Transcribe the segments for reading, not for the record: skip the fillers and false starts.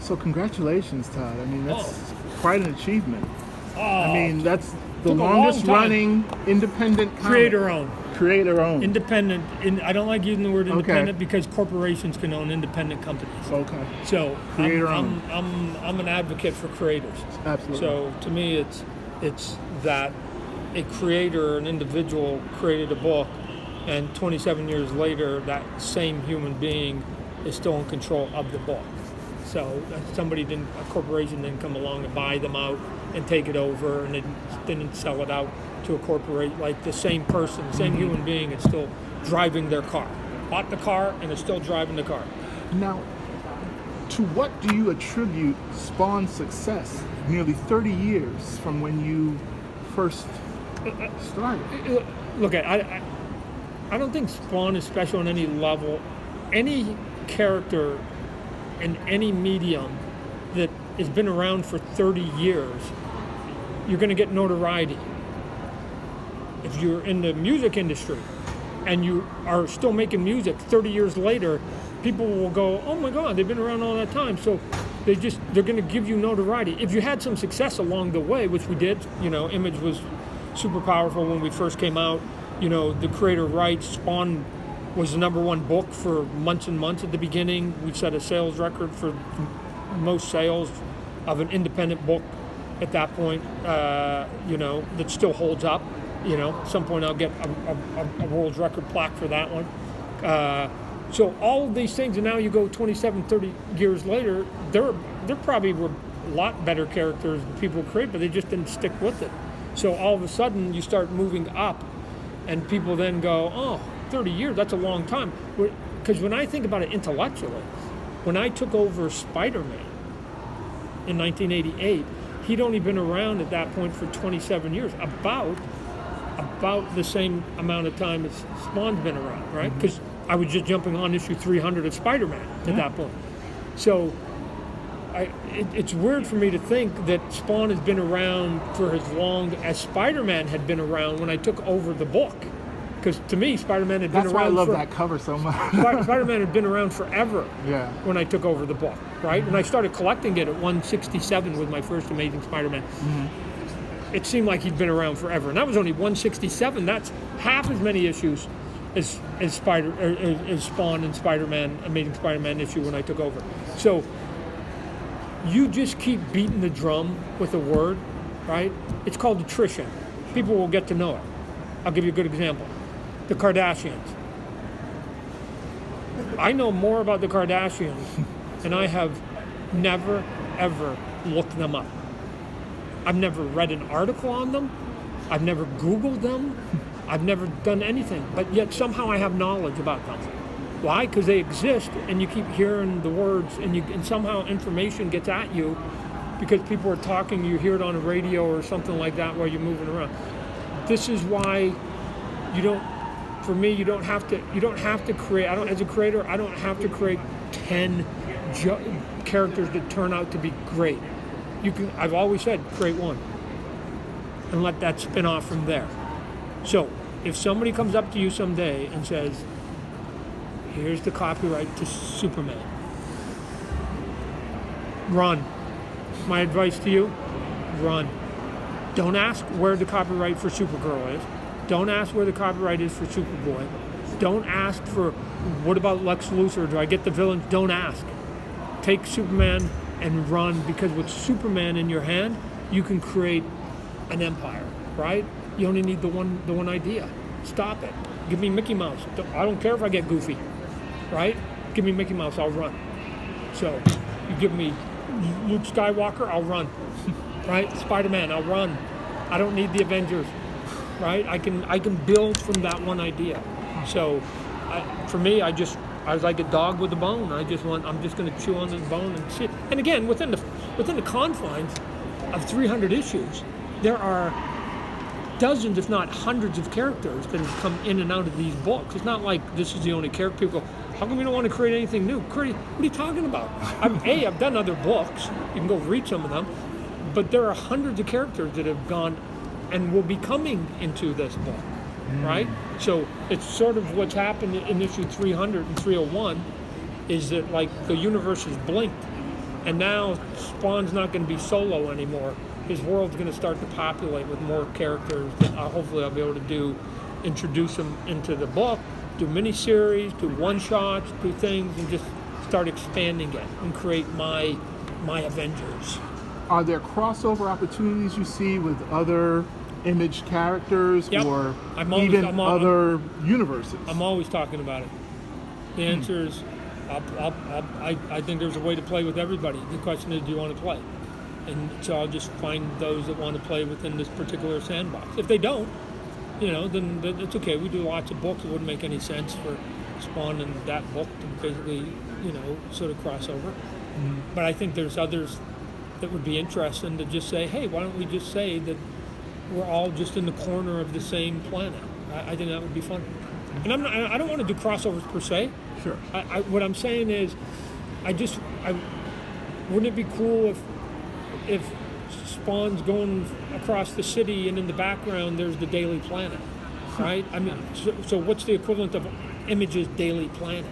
So congratulations, Todd. I mean, that's quite an achievement. Oh, I mean, that's the took a long longest time. running independent comic. Creator-owned. Creator-owned. Independent. I don't like using the word independent because corporations can own independent companies. Okay. So Creator-owned. I'm an advocate for creators. Absolutely. So to me, it's that a creator, an individual, created a book, and 27 years later, that same human being is still in control of the book. So a corporation didn't come along and buy them out and take it over, and it didn't sell it out to a corporate. Like the same person, the same human being is still driving their car. Bought the car and is still driving the car. Now, to what do you attribute Spawn's success nearly 30 years from when you first started? Look, I don't think Spawn is special on any level. Any character in any medium that has been around for 30 years, you're going to get notoriety. If you're in the music industry and you are still making music 30 years later, people will go, oh my God, they've been around all that time. So they're going to give you notoriety. If you had some success along the way, which we did, Image was super powerful when we first came out. The creator rights, Spawn was the #1 book for months and months at the beginning. We set a sales record for most sales of an independent book at that point, that still holds up. At some point I'll get a world record plaque for that one. So all of these things, and now you go 27, 30 years later, there probably were a lot better characters than people create, but they just didn't stick with it. So all of a sudden you start moving up, and people then go, oh, 30 years, that's a long time. Because when I think about it intellectually, when I took over SpiderMan in 1988, he'd only been around at that point for 27 years, about the same amount of time as Spawn's been around, right? Because I was just jumping on issue 300 of SpiderMan at that point. So it's weird for me to think that Spawn has been around for as long as SpiderMan had been around when I took over the book. Because to me, SpiderMan had been around. That's why I love that cover so much. SpiderMan had been around forever. When I took over the book, right? And I started collecting it at 167 with my first Amazing Spider-Man. It seemed like he'd been around forever, and that was only 167. That's half as many issues as Spawn and Spider-Man, Amazing Spider-Man issue when I took over. So you just keep beating the drum with a word, right? It's called attrition. People will get to know it. I'll give you a good example. The Kardashians. I know more about the Kardashians than I have never, ever looked them up. I've never read an article on them. I've never Googled them. I've never done anything. But yet somehow I have knowledge about them. Why? Because they exist, and you keep hearing the words, and somehow information gets at you because people are talking. You hear it on a radio or something like that while you're moving around. This is why you don't have to create, as a creator, I don't have to create 10 characters that turn out to be great. I've always said, create one and let that spin off from there. So if somebody comes up to you someday and says, here's the copyright to Superman, run. My advice to you, run. Don't ask where the copyright for Supergirl is. Don't ask where the copyright is for Superboy. Don't ask for, what about Lex Luthor? Do I get the villain? Don't ask. Take Superman and run, because with Superman in your hand, you can create an empire, right? You only need the one idea. Stop it. Give me Mickey Mouse. I don't care if I get Goofy, right? Give me Mickey Mouse, I'll run. So you give me Luke Skywalker, I'll run. Right? Spider-Man, I'll run. I don't need the Avengers, right? I can build from that one idea. So, for me, I was like a dog with a bone. I'm just going to chew on the bone and see. And again, within the confines of 300 issues, there are dozens, if not hundreds, of characters that have come in and out of these books. It's not like this is the only character. People go, how come we don't want to create anything new? What are you talking about? I've done other books. You can go read some of them. But there are hundreds of characters that have gone and will be coming into this book, right? So it's sort of what's happened in issue 300 and 301 is that, like, the universe has blinked And now Spawn's not going to be solo anymore. His world's going to start to populate with more characters that hopefully I'll be able to introduce them into the book, do miniseries, do one-shots, do things, and just start expanding it and create my Avengers. Are there crossover opportunities you see with other Image characters, Yep. or I'm other universes? I'm always talking about it. The answer is, I think there's a way to play with everybody. The question is, do you want to play? And so I'll just find those that want to play within this particular sandbox. If they don't, then it's okay. We do lots of books. It wouldn't make any sense for Spawn and that book to basically, sort of cross over. Mm-hmm. But I think there's others that would be interesting to just say, hey, why don't we just say that we're all just in the corner of the same planet? I think that would be fun. And I don't want to do crossovers per se. Sure. What I'm saying is, wouldn't it be cool if Spawn's going across the city and in the background there's the Daily Planet, right? I mean, so what's the equivalent of Image's Daily Planet,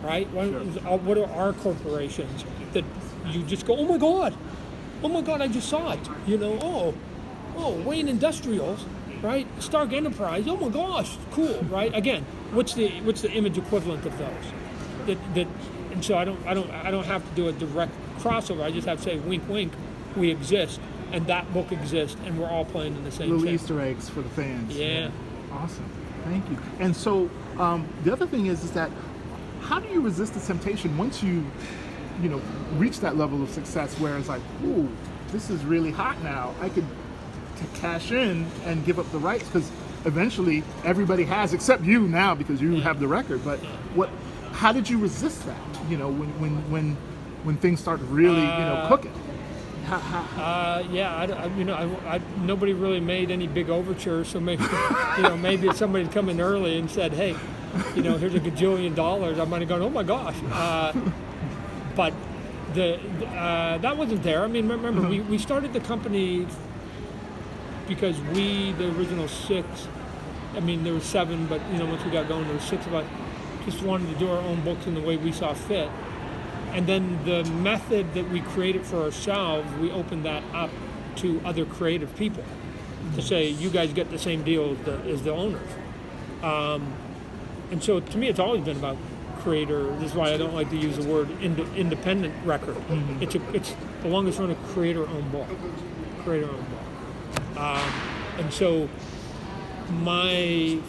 right? Sure. What are our corporations that you just go, oh my God, I just saw it, oh, Wayne Industrials, right? Stark Enterprise, oh my gosh, cool, right? Again, what's the Image equivalent of those? And so I don't have to do a direct crossover. I just have to say, wink, wink, we exist, and that book exists, and we're all playing in the same Little shape. Easter eggs for the fans. Yeah. Awesome. Thank you. And so the other thing is that how do you resist the temptation once you reach that level of success where it's like, ooh, this is really hot now. I could cash in and give up the rights, because eventually everybody has, except you now because you have the record. But how did you resist that? When things start really cooking. Nobody really made any big overtures, so maybe maybe if somebody had come in early and said, hey, here's $1 gajillion, I might have gone, oh my gosh. But that wasn't there. I mean, remember, we started the company because the original 6, I mean, there were 7, but once we got going, there were 6 of us, just wanted to do our own books in the way we saw fit. And then the method that we created for ourselves, we opened that up to other creative people to say, you guys get the same deal as the owners. And so to me, it's always been about creator. This is why I don't like to use the word independent record. Mm-hmm. It's the longest running creator-owned book. And so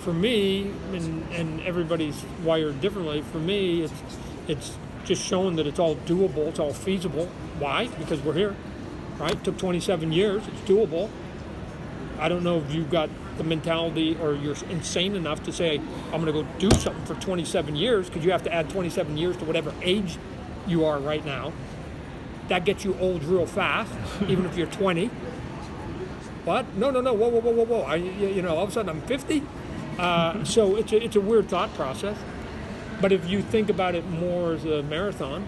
for me, and everybody's wired differently, for me, it's just showing that it's all doable, it's all feasible. Why? Because we're here, right? It took 27 years, it's doable. I don't know if you've got the mentality or you're insane enough to say, I'm gonna go do something for 27 years, because you have to add 27 years to whatever age you are right now. That gets you old real fast, even if you're 20. What? No, whoa. All of a sudden I'm 50? So it's a weird thought process. But if you think about it more as a marathon,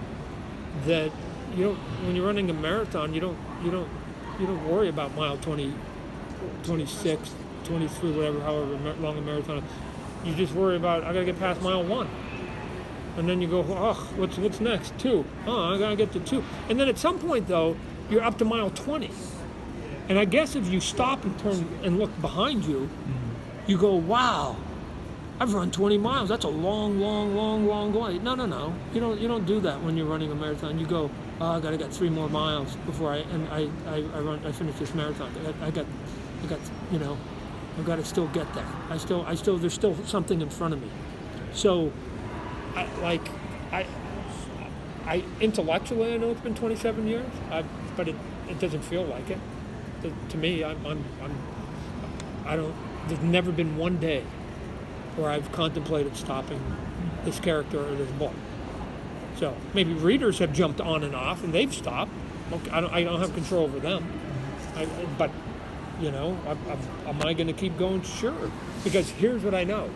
that when you're running a marathon, you don't worry about mile 20, 26, 23, whatever, however long a marathon is. You just worry about, I gotta get past mile 1. And then you go, oh, what's next? 2. Oh, I gotta get to 2. And then at some point though, you're up to mile 20. And I guess if you stop and turn and look behind you, you go, wow, I've run 20 miles. That's a long way. No. You don't do that when you're running a marathon. You go, oh, I gotta get 3 more miles before I finish this marathon. I've got to still get there. There's still something in front of me. So, I intellectually, I know it's been 27 years, but it doesn't feel like it. To me, there's never been one day where I've contemplated stopping this character or this book. So maybe readers have jumped on and off and they've stopped. Okay, I don't have control over them. But am I going to keep going? Sure. Because here's what I know.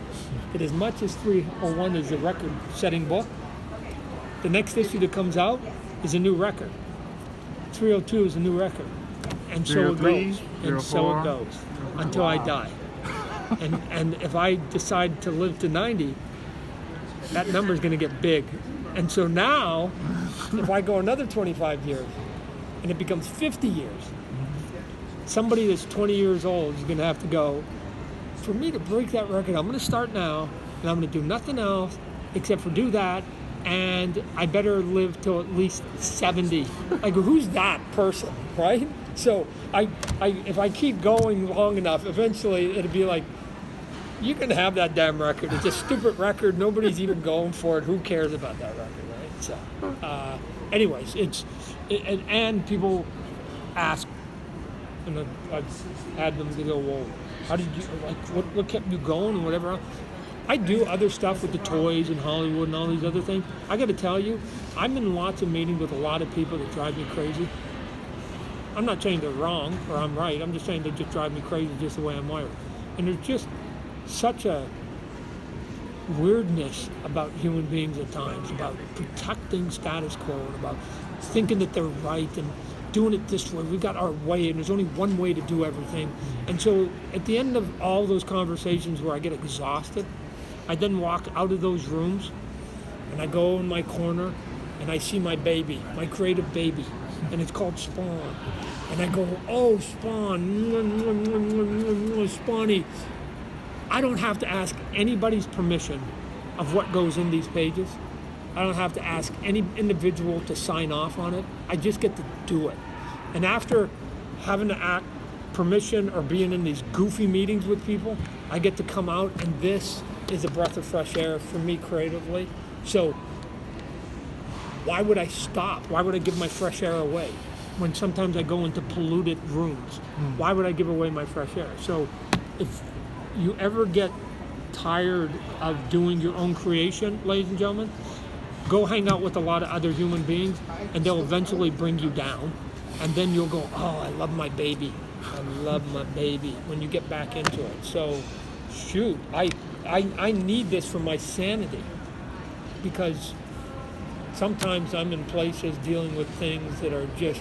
That as much as 301 is a record-setting book, the next issue that comes out is a new record. 302 is a new record. And so it goes. And so it goes. Until I die. And if I decide to live to 90, that number is going to get big. And so now, if I go another 25 years and it becomes 50 years, somebody that's 20 years old is going to have to go, for me to break that record, I'm going to start now and I'm going to do nothing else except for do that, and I better live till at least 70. Like, who's that person, right? So if I keep going long enough, eventually it'll be like, you can have that damn record. It's a stupid record. Nobody's even going for it. Who cares about that record, right? So, anyways, and people ask, and I've had them go, well, how did you, like, what kept you going and whatever. I do other stuff with the toys and Hollywood and all these other things. I got to tell you, I'm in lots of meetings with a lot of people that drive me crazy. I'm not saying they're wrong or I'm right. I'm just saying they just drive me crazy just the way I'm wired. And there's just such a weirdness about human beings at times, about protecting status quo and about thinking that they're right and doing it this way. We've got our way, and there's only one way to do everything. And so at the end of all those conversations where I get exhausted, I then walk out of those rooms and I go in my corner and I see my baby, my creative baby, and it's called Spawn. And I go, oh, Spawn, Spawny. I don't have to ask anybody's permission of what goes in these pages. I don't have to ask any individual to sign off on it. I just get to do it. And after having to ask permission or being in these goofy meetings with people, I get to come out, and this is a breath of fresh air for me creatively. So why would I stop? Why would I give my fresh air away when sometimes I go into polluted rooms? Why would I give away my fresh air? So if you ever get tired of doing your own creation, ladies and gentlemen, go hang out with a lot of other human beings, and they'll eventually bring you down. And then you'll go, oh, I love my baby. I love my baby when you get back into it. So, shoot, I need this for my sanity, because sometimes I'm in places dealing with things that are just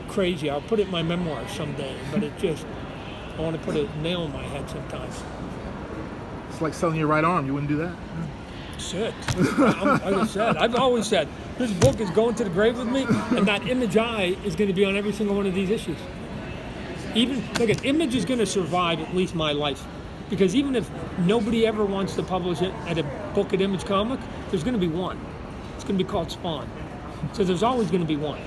crazy. I'll put it in my memoirs someday, but I want to put a nail in my head sometimes. It's like selling your right arm. You wouldn't do that? Shit. Like I said, I've always said, this book is going to the grave with me, and that image eye is going to be on every single one of these issues. Even, look, an image is going to survive at least my life. Because even if nobody ever wants to publish it at a book at Image Comic, there's going to be one. It's going to be called Spawn. So there's always going to be one.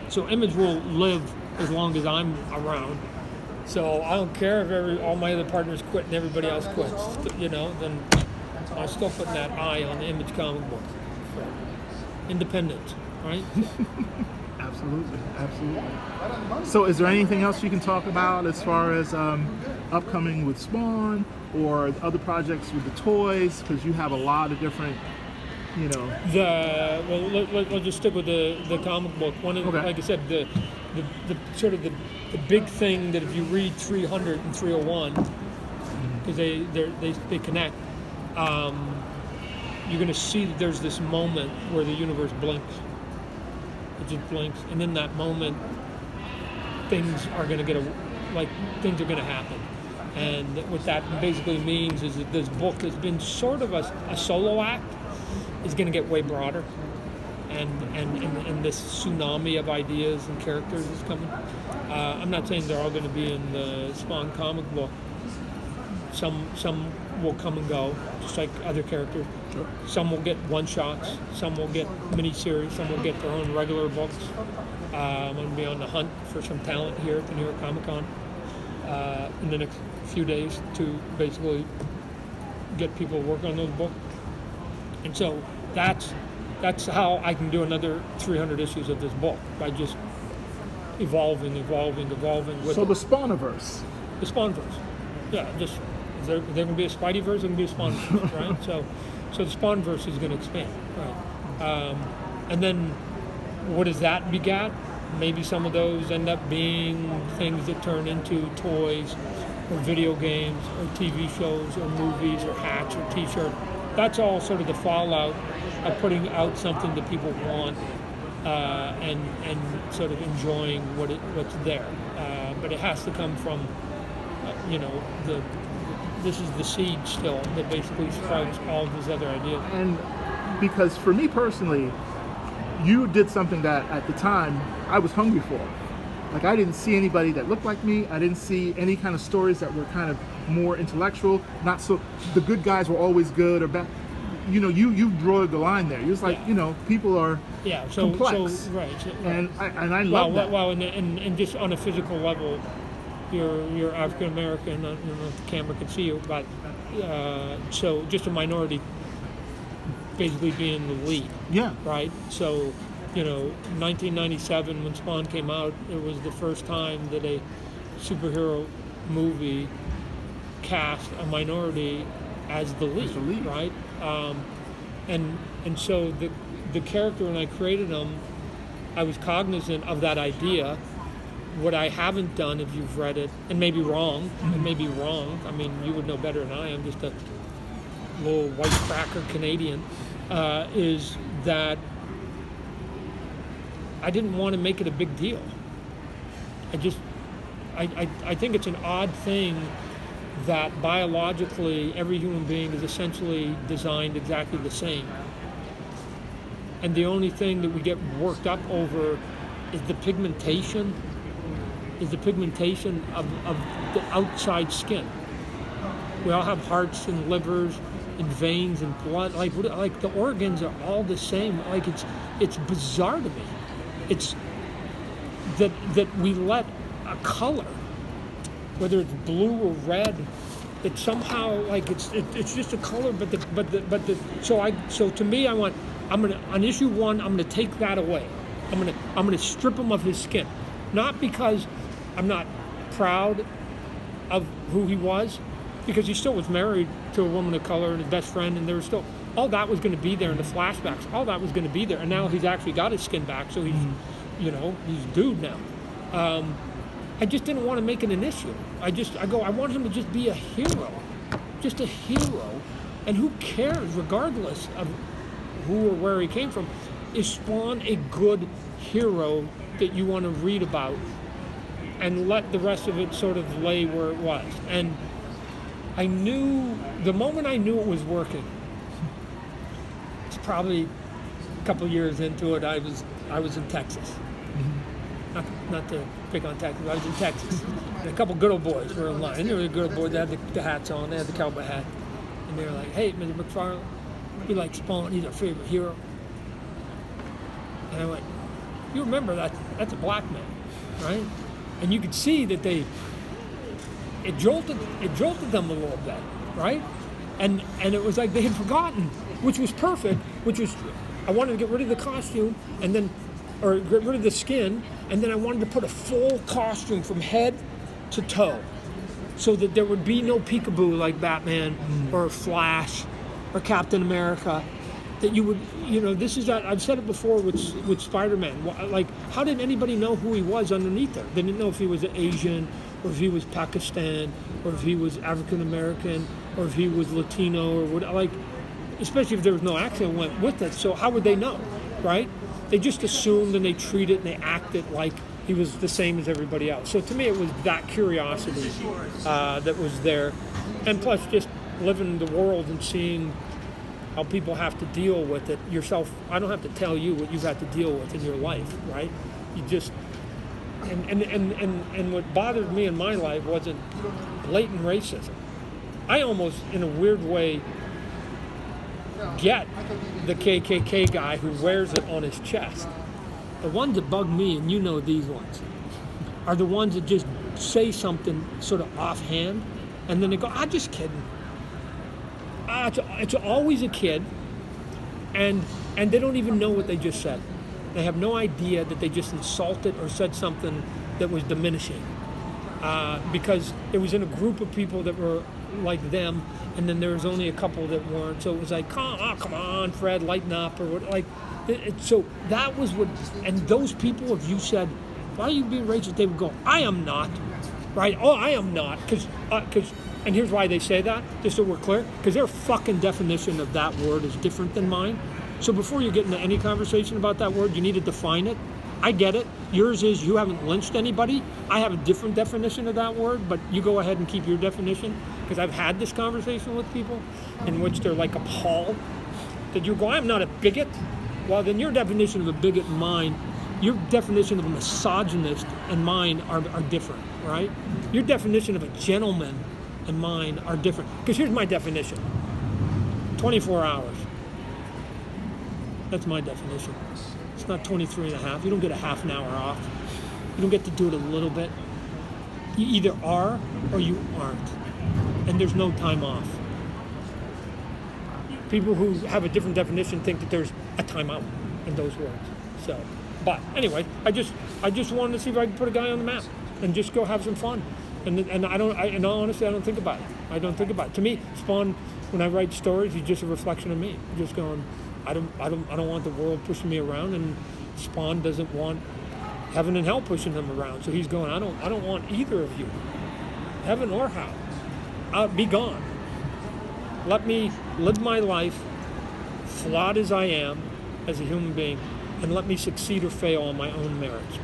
So Image will live as long as I'm around. So I don't care if all my other partners quit and everybody else quits, then I'm still putting that eye on the Image comic book. So, independent, right? Absolutely. So is there anything else you can talk about as far as upcoming with Spawn or other projects with the toys? Because you have a lot of different, Let's just stick with the comic book. Okay. Like I said, the sort of the big thing that if you read 300 and 301, because they connect, you're going to see that there's this moment where the universe blinks. It just blinks, and in that moment, things are going to happen. And what that basically means is that this book has been sort of a solo act, is going to get way broader, and this tsunami of ideas and characters is coming. I'm not saying they're all going to be in the Spawn comic book. Some will come and go, just like other characters. Sure. Some will get one-shots, some will get mini-series, some will get their own regular books. I'm going to be on the hunt for some talent here at the New York Comic Con in the next few days to basically get people to work on those books. And so that's how I can do another 300 issues of this book, by just evolving with So the Spawniverse. the Spawnverse. Yeah, just is there going to be a Spideyverse, there's going to be a Spawnverse, right? So the Spawnverse is going to expand, right? And then what does that begat? Maybe some of those end up being things that turn into toys or video games or TV shows or movies or hats or T-shirts. That's all sort of the fallout of putting out something that people want and sort of enjoying what's there. But it has to come from, this is the seed still that basically sprouts all of these other ideas. And because for me personally, you did something that at the time I was hungry for. Like, I didn't see anybody that looked like me. I didn't see any kind of stories that were kind of more intellectual. Not so, the good guys were always good or bad. You know, you draw the line there. You're just like, Yeah. you know, people are complex. So right. And I love that. Well, and just on a physical level, you're African American. I don't know if the camera can see you, but so just a minority, basically being the lead. Yeah. Right. So, you know, 1997 when Spawn came out, it was the first time that a superhero movie cast a minority as the lead. Right. And so the character, when I created him, I was cognizant of that idea. What I haven't done, if you've read it, and maybe wrong, I mean, you would know better than I am, just a little white cracker Canadian, is that I didn't want to make it a big deal. I think it's an odd thing that biologically every human being is essentially designed exactly the same. And the only thing that we get worked up over is the pigmentation of the outside skin. We all have hearts and livers and veins and blood. Like the organs are all the same. Like it's bizarre to me. It's that we let a color, whether it's blue or red, that somehow like it's just a color. So to me, on issue 1, I'm gonna take that away. I'm gonna strip him of his skin, not because I'm not proud of who he was, because he still was married to a woman of color and his best friend, and there was still all that was going to be there in the flashbacks. All that was going to be there, and now he's actually got his skin back, so he's he's dude now. I just didn't want to make it an issue. I want him to just be a hero, and who cares, regardless of who or where he came from. Is Spawn a good hero that you want to read about, and let the rest of it sort of lay where it was? And I knew, the moment I knew it was working, it's probably a couple of years into it, I was in Texas. Not to pick on Texas, I was in Texas. And a couple good old boys were in line. And there were the good old boys, they had the hats on, they had the cowboy hat. And they were like, "Hey, Mr. McFarlane, we like Spawn, he's our favorite hero." And I went, "You remember that's a black man, right?" And you could see that it jolted them a little bit, right? And it was like they had forgotten, which was perfect, I wanted to get rid of the costume or get rid of the skin, and then I wanted to put a full costume from head to toe, so that there would be no peekaboo like Batman or Flash or Captain America. That you would, this is that, I've said it before with SpiderMan. Like, how did anybody know who he was underneath there? They didn't know if he was Asian, or if he was Pakistan, or if he was African American, or if he was Latino, or what, like, especially if there was no accent went with it. So how would they know, right? They just assumed and they treated and they acted like he was the same as everybody else. So to me, it was that curiosity that was there, and plus just living the world and seeing how people have to deal with it yourself. I don't have to tell you what you've had to deal with in your life, right? You just and what bothered me in my life wasn't blatant racism. I almost, in a weird way, get the KKK guy who wears it on his chest. The ones that bug me, and you know these ones, are the ones that just say something sort of offhand, and then they go, "I'm just kidding." It's always a kid, and they don't even know what they just said. They have no idea that they just insulted or said something that was diminishing, because it was in a group of people that were like them, and then there was only a couple that weren't. So it was like, come on, Fred, lighten up, or what? Like, so that was what. And those people, if you said, "Why are you being racist?" they would go, "I am not," right? "Oh, I am not," because. And here's why they say that, just so we're clear, because their fucking definition of that word is different than mine. So before you get into any conversation about that word, you need to define it. I get it. Yours is you haven't lynched anybody. I have a different definition of that word, but you go ahead and keep your definition, because I've had this conversation with people in which they're like appalled that you're going, I'm not a bigot. Well, then your definition of a bigot and mine, your definition of a misogynist and mine are different, right? Your definition of a gentleman and mine are different. Because here's my definition. 24 hours. That's my definition. It's not 23 and a half. You don't get a half an hour off. You don't get to do it a little bit. You either are or you aren't. And there's no time off. People who have a different definition think that there's a timeout in those words. So, but anyway, I just wanted to see if I could put a guy on the map and just go have some fun. And honestly, I don't think about it. I don't think about it. To me, Spawn, when I write stories, he's just a reflection of me. Just going, I don't want the world pushing me around, and Spawn doesn't want heaven and hell pushing him around. So he's going, I don't want either of you, heaven or hell. Be gone. Let me live my life, flawed as I am, as a human being, and let me succeed or fail on my own merits.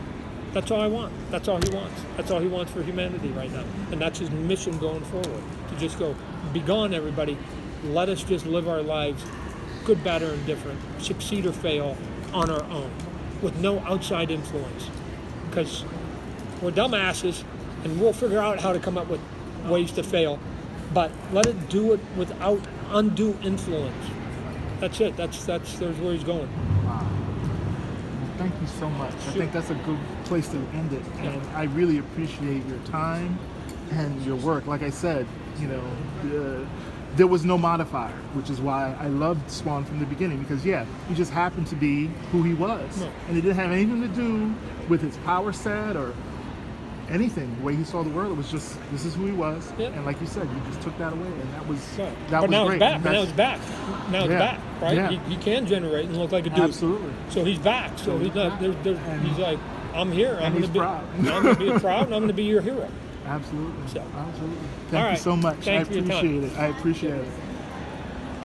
That's all I want. That's all he wants. That's all he wants for humanity right now. And that's his mission going forward, to just go, be gone, everybody. Let us just live our lives, good, bad, or indifferent, succeed or fail on our own, with no outside influence. Because we're dumbasses, and we'll figure out how to come up with ways to fail, but let it do it without undue influence. That's it. There's where he's going. Wow. Thank you so much. I think that's a good place to end it. And I really appreciate your time and your work. Like I said, there was no modifier, which is why I loved Spawn from the beginning, because he just happened to be who he was. No. And it didn't have anything to do with his power set or anything, the way he saw the world. It was just, this is who he was. Yeah. And like you said, you just took that away, and that was but now great. Now it's back. Now it's back, right? Yeah. He can generate and look like a dude. Absolutely. So he's back. So he's not. He's like, I'm here. I'm going to be proud. I'm going to be proud, and I'm going to be your hero. Absolutely. So. Absolutely. Thank you so much. Thanks I appreciate it. I appreciate it.